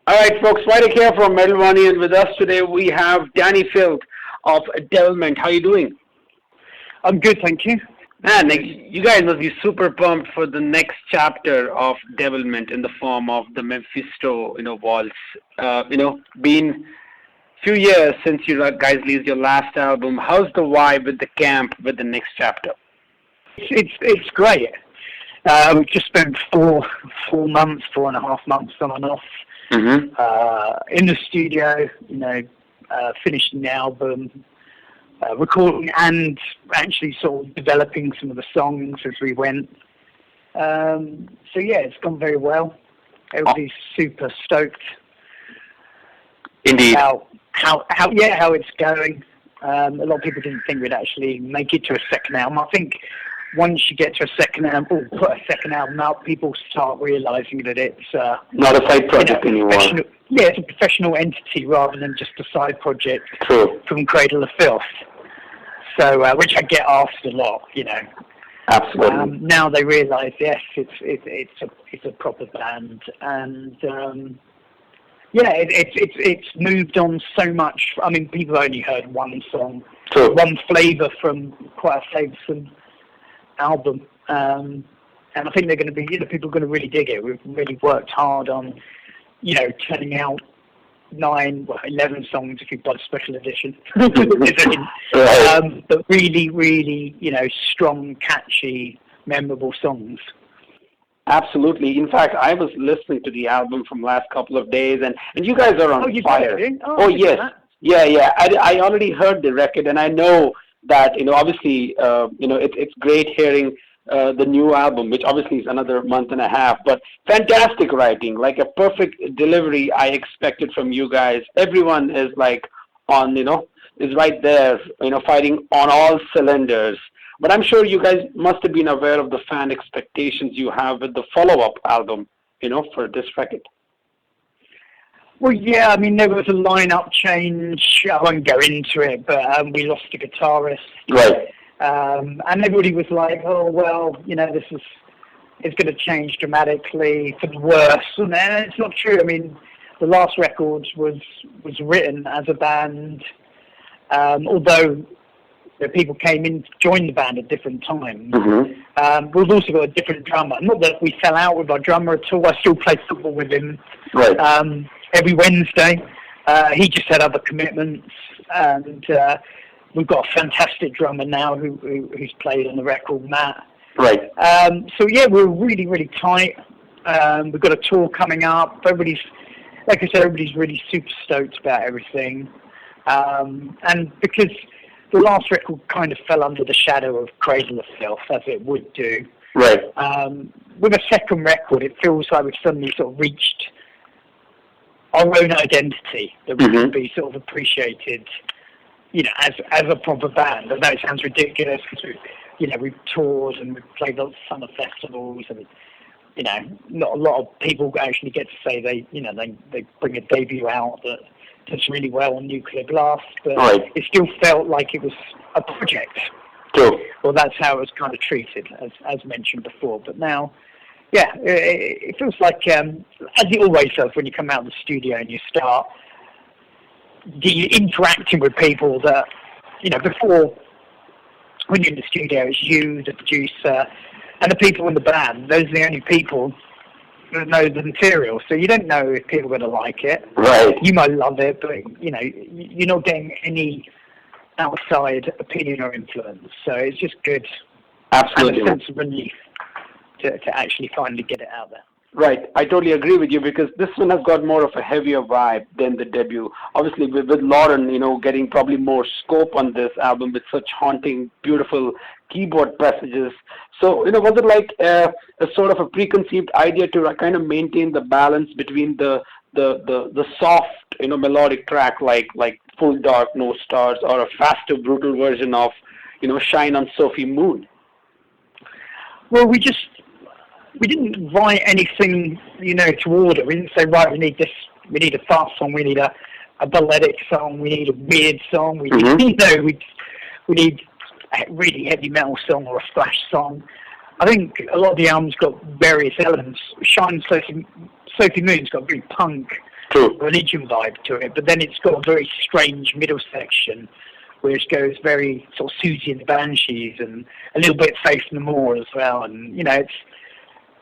All right, folks, Vitek here from Wani, and with us today we have Dani Filth of Devilment. How are you doing? I'm good, thank you. Man, you guys must be super pumped for the next chapter of Devilment in the form of the Mephisto, Waltz. Been few years since you guys released your last album. How's the vibe with the camp with the next chapter? It's great. We've just spent 4.5 months on and off in the studio, finishing the album, recording and actually sort of developing some of the songs as we went. So yeah, it's gone very well. Everybody's super stoked. Indeed. How it's going. A lot of people didn't think we'd actually make it to a second album. I think once you get to a second album, or put a second album out, people start realising that it's not a side project anymore. Yeah, it's a professional entity rather than just a side project. True. From Cradle of Filth. So, which I get asked a lot, Absolutely. Now they realise, yes, it's a proper band, and it's moved on so much. I mean, people only heard one song, one flavour from quite a flavoursome album, and I think they're going to be, people are going to really dig it. We've really worked hard on, turning out 11 songs if you buy the special edition, but really, really, strong, catchy, memorable songs. Absolutely. In fact, I was listening to the album from last couple of days, and you guys are on fire. Yes. Yeah. I already heard the record, and I know that, obviously, it's great hearing the new album, which obviously is another month and a half, but fantastic writing, like a perfect delivery I expected from you guys. Everyone is like on, is right there, fighting on all cylinders. But I'm sure you guys must have been aware of the fan expectations you have with the follow-up album, for this record. Well, yeah, I mean, there was a lineup change. I won't go into it, but we lost a guitarist. Right. And everybody was like, oh, well, this it's going to change dramatically for the worse. And it's not true. I mean, the last record was written as a band, although people came in to join the band at different times. We've also got a different drummer. Not that we fell out with our drummer at all. I still play football with him every Wednesday. He just had other commitments, and we've got a fantastic drummer now who's played on the record, Matt. Right. So yeah, we're really, really tight. We've got a tour coming up. Everybody's really super stoked about everything. And because the last record kind of fell under the shadow of Cradle of Filth, as it would do. Right. With a second record, it feels like we've suddenly sort of reached our own identity, that we can be sort of appreciated, as a proper band. I know it sounds ridiculous because we've toured and we've played lots of summer festivals, and not a lot of people actually get to say they bring a debut out that does really well on Nuclear Blast, but it still felt like it was a project. True. Well, that's how it was kind of treated, as mentioned before. But now, yeah, it feels like, as it always does when you come out of the studio and you start interacting with people that, before, when you're in the studio, it's you, the producer, and the people in the band. Those are the only people that know the material. So you don't know if people are going to like it. Right. You might love it, but, you're not getting any outside opinion or influence. So it's just good. Absolutely. And a sense of relief to actually finally get it out there. Right. I totally agree with you, because this one has got more of a heavier vibe than the debut. Obviously, with Lauren, getting probably more scope on this album with such haunting, beautiful keyboard passages. So, was it like a sort of a preconceived idea to kind of maintain the balance between the soft, melodic track like Full Dark, No Stars, or a faster, brutal version of, Shine on Sophie Moon? Well, we didn't write anything, to order. We didn't say, right, we need this, we need a fast song, we need a balladic song, we need a weird song, we need, we need a really heavy metal song or a thrash song. I think a lot of the album's got various elements. Shine Sophie Moon's got very punk religion vibe to it, but then it's got a very strange middle section, which goes very sort of Susie and the Banshees and a little bit Faith No More as well, and it's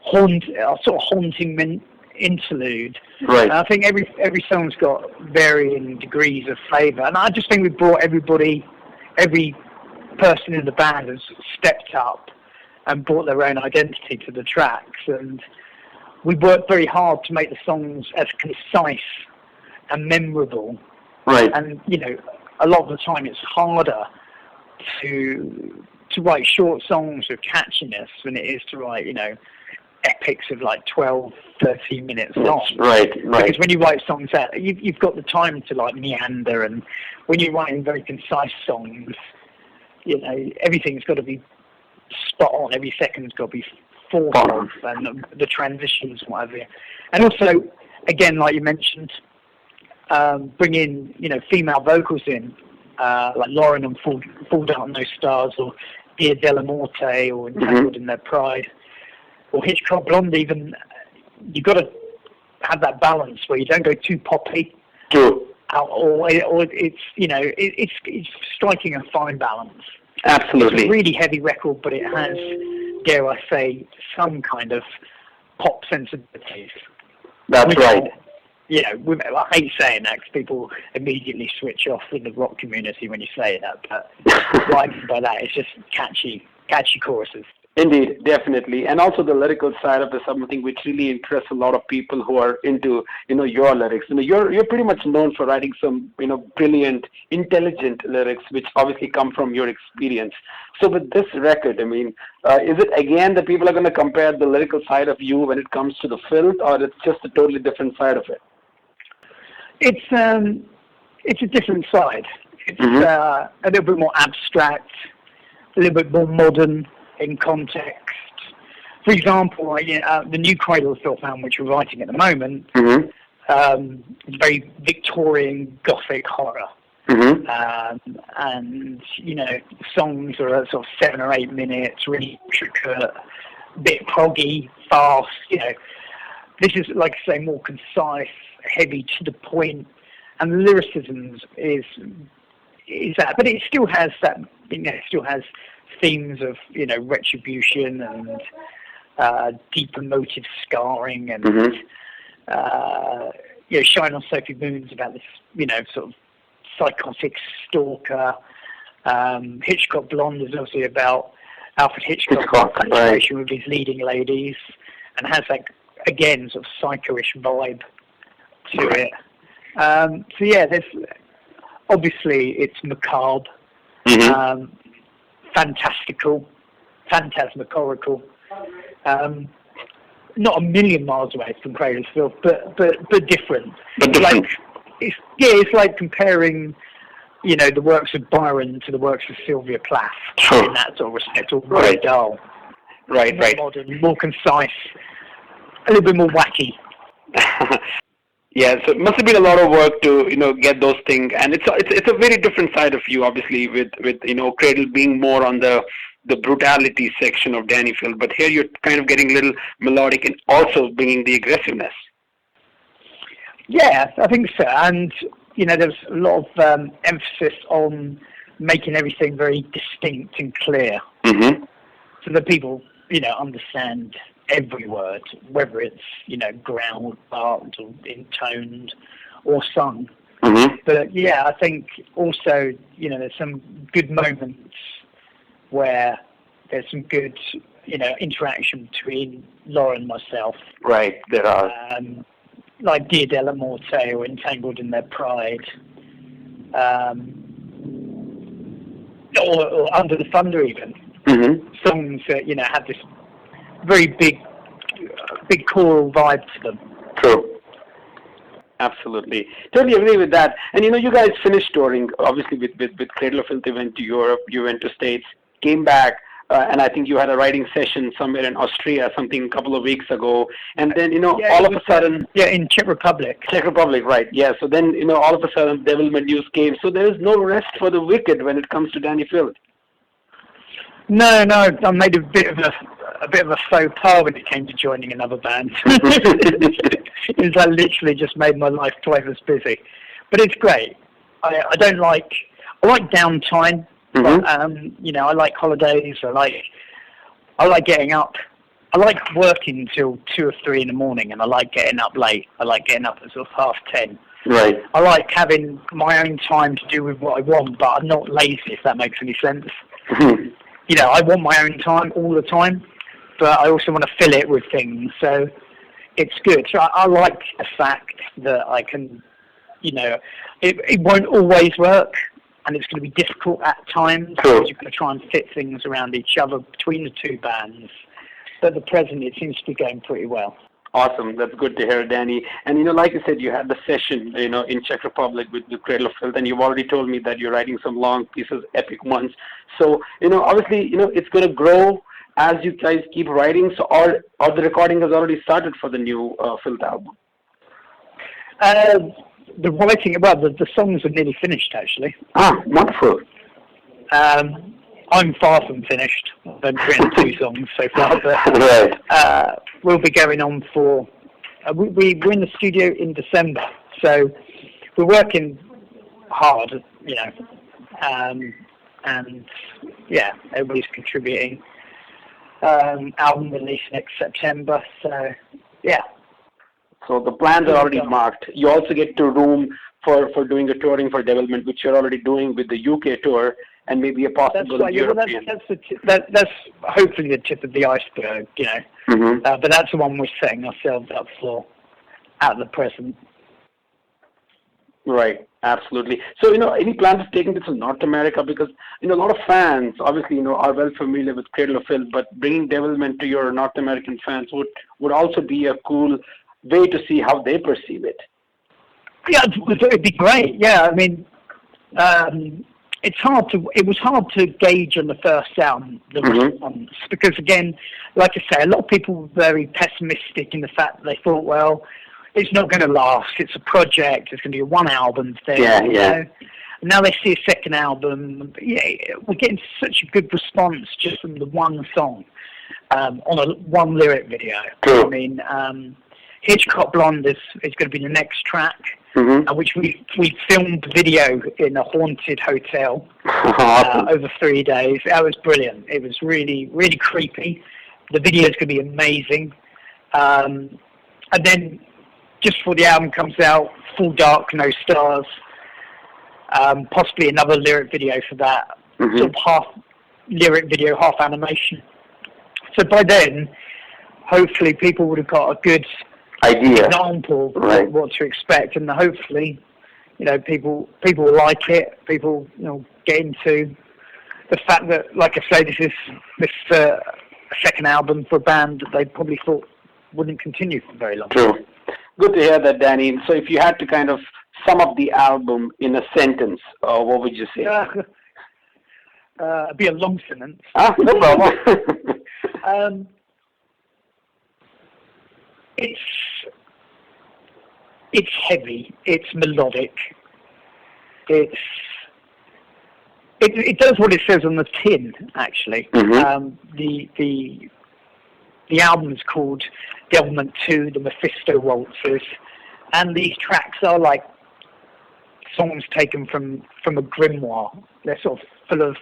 a sort of haunting interlude. Right. And I think every song's got varying degrees of flavour, and I just think we brought every person in the band has stepped up and brought their own identity to the tracks, and we worked very hard to make the songs as concise and memorable. Right. And a lot of the time it's harder to write short songs with catchiness than it is to write epics of like 12, 13 minutes long. Right. Because when you write songs out, you've got the time to like meander, and when you're writing very concise songs, everything's got to be spot on. Every second's got to be thought of, and the transitions and whatever. And also, again, like you mentioned, bring in female vocals in, like Lauren and Fall Down No Stars, or Dia Della Morte, or Entangled in Their Pride, or Hitchcock Blonde. Even you've got to have that balance where you don't go too poppy. True. Or it's it's striking a fine balance. Absolutely. It's a really heavy record, but it has, dare I say, some kind of pop sensibilities. That's right. I hate saying that because people immediately switch off in the rock community when you say that, but what I mean by that is just catchy choruses. Indeed, definitely. And also the lyrical side of it is something which really interests a lot of people who are into, your lyrics. You're pretty much known for writing some, brilliant, intelligent lyrics, which obviously come from your experience. So with this record, is it again that people are going to compare the lyrical side of you when it comes to the filth, or it's just a totally different side of it? It's a different side. It's a little bit more abstract, a little bit more modern in context. For example, the new Cradle of Filth album, which we're writing at the moment, is very Victorian gothic horror. And songs are sort of 7 or 8 minutes, really intricate, bit proggy, fast. This is, like I say, more concise, heavy, to the point, and the lyricism is that, but it still has that. It still has themes of retribution and deep emotive scarring, and Shine on Sophie Moon's about this sort of psychotic stalker. Hitchcock Blonde is obviously about Alfred Hitchcock's infatuation with his leading ladies, and has that again sort of psycho-ish vibe to it. There's obviously it's macabre, fantastical, phantasmagorical. Not a million miles away from Cradle of Filth, but different. It's like comparing, the works of Byron to the works of Sylvia Plath in that sort of respect, or very dull. Right. Modern, more concise, a little bit more wacky. Yeah, so it must have been a lot of work to get those things, and it's a very different side of you, obviously, with Cradle being more on the brutality section of Dani Filth, but here you're kind of getting a little melodic and also bringing the aggressiveness. Yeah, I think so, and there's a lot of emphasis on making everything very distinct and clear, so that people understand every word, whether it's growled, barked, or intoned, or sung. But I think also there's some good moments where there's some good interaction between Laura and myself. Right, there are. Like Dia Della Morte or Entangled in Their Pride, or Under the Thunder even. Songs that have this very big choral vibe to them. True. Absolutely. Totally agree with that. And you guys finished touring, obviously, with Cradle of Filth. You went to Europe, you went to States, came back, and I think you had a writing session somewhere in Austria, something a couple of weeks ago. And then, all of a sudden... Yeah, in Czech Republic. Czech Republic, right. Yeah, so then, all of a sudden, Devilment news came. So there is no rest for the wicked when it comes to Dani Filth. No, I made a bit of a faux pas when it came to joining another band. Because I literally just made my life twice as busy. But it's great. I like downtime. Mm-hmm. But, I like holidays. I like getting up. I like working till 2 or 3 in the morning, and I like getting up late. I like getting up at sort of 10:30. Right. I like having my own time to do with what I want, but I'm not lazy, if that makes any sense. Mm-hmm. I want my own time all the time, but I also want to fill it with things. So it's good. So I like the fact that I can, it won't always work, and it's going to be difficult at times. Cool. Because you're going to try and fit things around each other between the two bands. But at the present, it seems to be going pretty well. Awesome. That's good to hear, Dani. And, like you said, you had the session, in Czech Republic with the Cradle of Filth, and you've already told me that you're writing some long pieces, epic ones. So, obviously, it's going to grow as you guys keep writing. So, or the recording has already started for the new Filth album? The writing, the songs are nearly finished, actually. Ah, wonderful. I'm far from finished. I've written 2 songs so far, but right. We'll be going on for... we're in the studio in December, so we're working hard, and everybody's contributing. Album release next September, so yeah. So the plans are already marked. You also get to room for doing a touring for Devilment, which you're already doing with the UK tour, and maybe a possible European. That's hopefully the tip of the iceberg, Mm-hmm. But that's the one we're setting ourselves up for at the present. Right, absolutely. So, any plans of taking this to North America? Because, a lot of fans, obviously, are well familiar with Cradle of Filth, but bringing Devilment to your North American fans would also be a cool way to see how they perceive it. Yeah, it'd be great. Yeah, I mean, it was hard to gauge on the first album, the response, because again, like I say, a lot of people were very pessimistic in the fact that they thought, well, it's not going to last, it's a project, it's going to be a 1 album thing. Yeah. And now they see a second album. Yeah, we're getting such a good response just from the one song on one lyric video. Cool. I mean, Hitchcock Blonde is going to be the next track. Which we filmed the video in a haunted hotel over 3 days. That was brilliant. It was really, really creepy. The video is going to be amazing. And then just before the album comes out, Full Dark, No Stars, possibly another lyric video for that, sort of half lyric video, half animation. So by then, hopefully people would have got a good idea, example of what to expect, and hopefully, people will like it. People, get into the fact that, like I say, this is a second album for a band that they probably thought wouldn't continue for very long. True. Good to hear that, Dani. So, if you had to kind of sum up the album in a sentence, what would you say? It'd be a long sentence. No problem. It's heavy. It's melodic. It does what it says on the tin. Actually, the album is called Devilment 2: The Mephisto Waltzes, and these tracks are like songs taken from a grimoire. They're sort of full of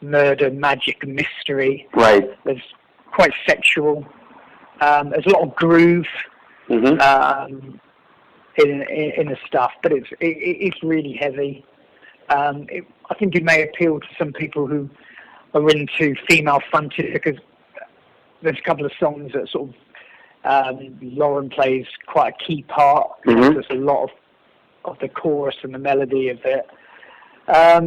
murder, magic, and mystery. Right. There's quite sexual. There's a lot of groove in the stuff, but it's really heavy. I think it may appeal to some people who are into female fronted, because there's a couple of songs that sort of Lauren plays quite a key part. There's a lot of the chorus and the melody of it. I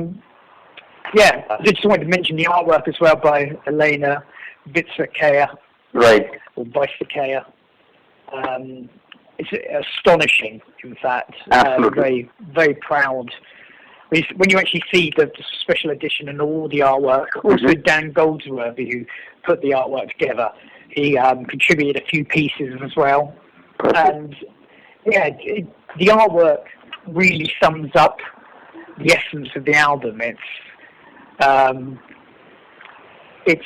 just wanted to mention the artwork as well by Elena Vitek. Right. Or Vitek. It's astonishing, in fact. Absolutely. Very, very proud. When you actually see the special edition and all the artwork, also Dan Goldsworthy, who put the artwork together, he contributed a few pieces as well. Perfect. And the artwork really sums up the essence of the album. it's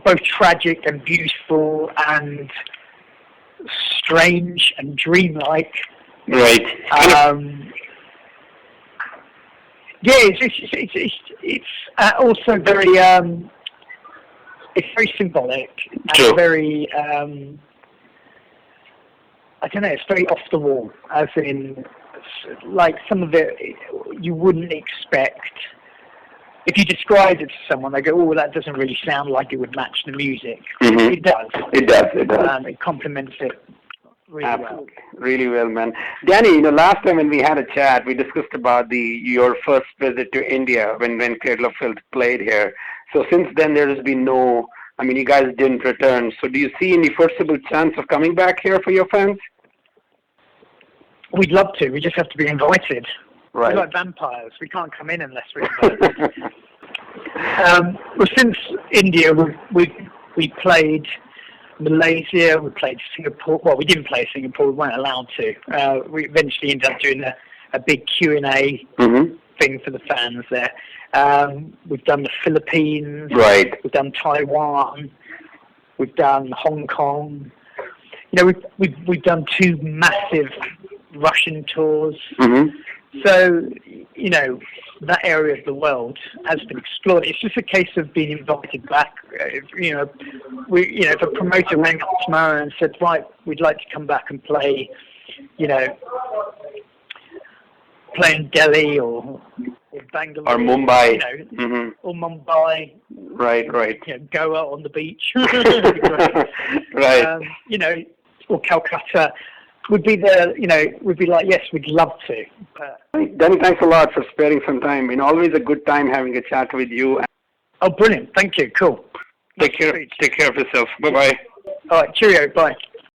both tragic and beautiful and strange and dreamlike. Right. It's also very it's very symbolic and very I don't know, it's very off the wall, as in like some of it you wouldn't expect. If you describe it to someone, they go, "Oh, that doesn't really sound like it would match the music." Mm-hmm. It does. It does. It does. It complements it really well. Really well, man. Danny, last time when we had a chat, we discussed about your first visit to India when Cradle of Filth played here. So since then, there has been no. I mean, you guys didn't return. So do you see any foreseeable chance of coming back here for your fans? We'd love to. We just have to be invited. Right. We're like vampires. We can't come in unless we're invited. Well, since India, we played Malaysia, we played Singapore. Well, we didn't play Singapore. We weren't allowed to. We eventually ended up doing a big Q&A thing for the fans there. We've done the Philippines. Right. We've done Taiwan. We've done Hong Kong. We've done 2 massive Russian tours. So, that area of the world has been explored. It's just a case of being invited back. If a promoter rang up tomorrow and said, right, we'd like to come back and play, play in Delhi or Bangalore. Or Mumbai. Or Mumbai. Right. Goa on the beach. Right. Or Calcutta. We'd be like, yes, we'd love to. Danny, thanks a lot for sparing some time. Always a good time having a chat with you. Oh, brilliant. Thank you. Cool. Take care of yourself. Bye-bye. All right. Cheerio. Bye.